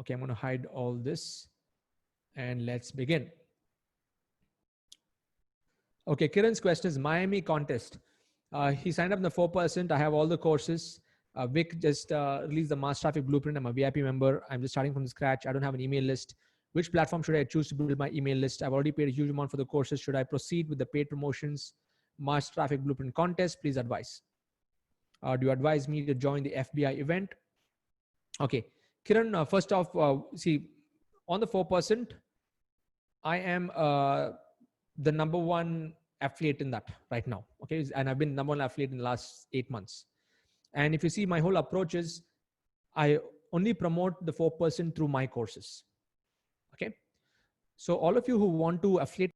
Okay, I'm going to hide all this and let's begin. Okay, Kiran's question is Miami contest. He signed up in the 4%. I have all the courses. Vic just released the Mass Traffic Blueprint. I'm a VIP member. I'm just starting from scratch. I don't have an email list. Which platform should I choose to build my email list? I've already paid a huge amount for the courses. Should I proceed with the paid promotions? Mass Traffic Blueprint contest? Please advise. Do you advise me to join the FBI event? Okay, Kiran, first off, see, on the 4%, I am the number one affiliate in that right now. Okay, and I've been number one affiliate in the last 8 months. And if you see, my whole approach is I only promote the 4% through my courses. Okay, so all of you who want to affiliate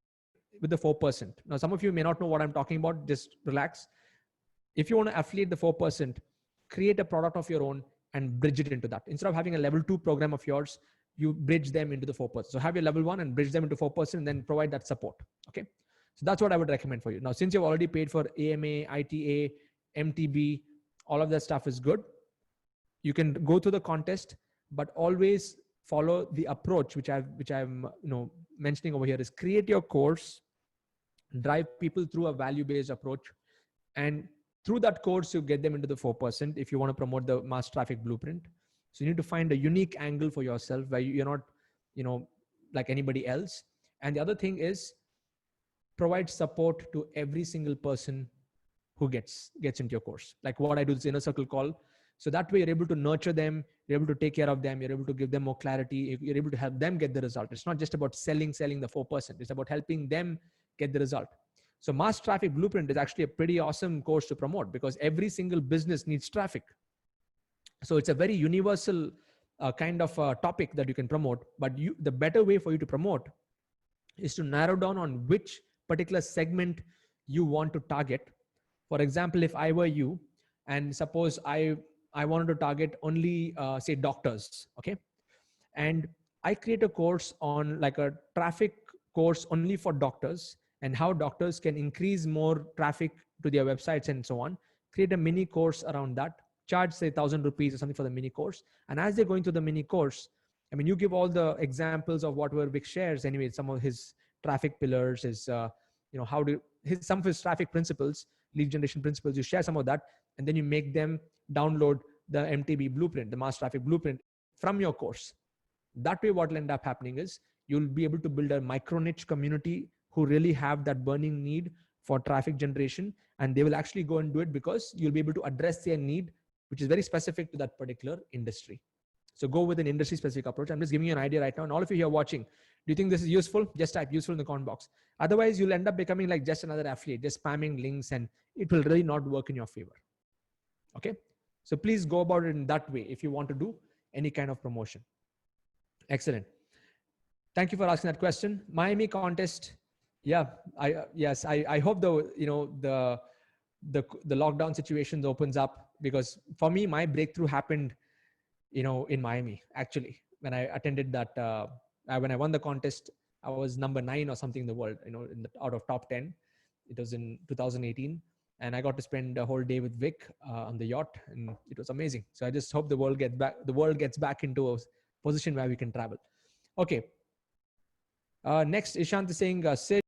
with the 4%, now some of you may not know what I'm talking about. Just relax. If you want to affiliate the 4%, create a product of your own and bridge it into that. Instead of having a level 2 program of yours, you bridge them into the 4%. So have your level 1 and bridge them into 4% and then provide that support. Okay. So that's what I would recommend for you. Now, since you've already paid for AMA, ITA, MTB, all of that stuff is good. You can go through the contest, but always follow the approach, which I'm mentioning over here, is create your course, drive people through a value-based approach, and through that course, you get them into the 4% if you want to promote the Mass Traffic Blueprint. So you need to find a unique angle for yourself where you're not, like anybody else. And the other thing is provide support to every single person who gets into your course. Like what I do is inner circle call. So that way you're able to nurture them, you're able to take care of them, you're able to give them more clarity, you're able to help them get the result. It's not just about selling the 4%. It's about helping them get the result. So Mass Traffic Blueprint is actually a pretty awesome course to promote because every single business needs traffic. So it's a very universal kind of topic that you can promote, but the better way for you to promote is to narrow down on which particular segment you want to target. For example, if I were you and suppose I wanted to target only say doctors, okay? And I create a course on like a traffic course only for doctors and how doctors can increase more traffic to their websites and so on. Create a mini course around that. Charge say 1,000 rupees or something for the mini course. And as they're going through the mini course, I mean, you give all the examples of whatever Vic shares anyway, some of his traffic pillars, his, some of his traffic principles, lead generation principles, you share some of that, and then you make them download the MTB blueprint, the Mass Traffic Blueprint from your course. That way, what will end up happening is you'll be able to build a micro niche community who really have that burning need for traffic generation, and they will actually go and do it because you'll be able to address their need, which is very specific to that particular industry. So go with an industry specific approach. I'm just giving you an idea right now. And all of you here watching, do you think this is useful? Just type useful in the comment box. Otherwise, you'll end up becoming like just another affiliate, just spamming links, and it will really not work in your favor. Okay. So please go about it in that way if you want to do any kind of promotion. Excellent. Thank you for asking that question. Miami contest. Yeah, I hope the lockdown situations opens up, because for me, my breakthrough happened, in Miami, actually, when I attended that, when I won the contest, I was number 9 or something in the world, out of top 10. It was in 2018. And I got to spend a whole day with Vic on the yacht, and it was amazing. So I just hope the world gets back into a position where we can travel. Okay. Next, Ishant is saying, Sid,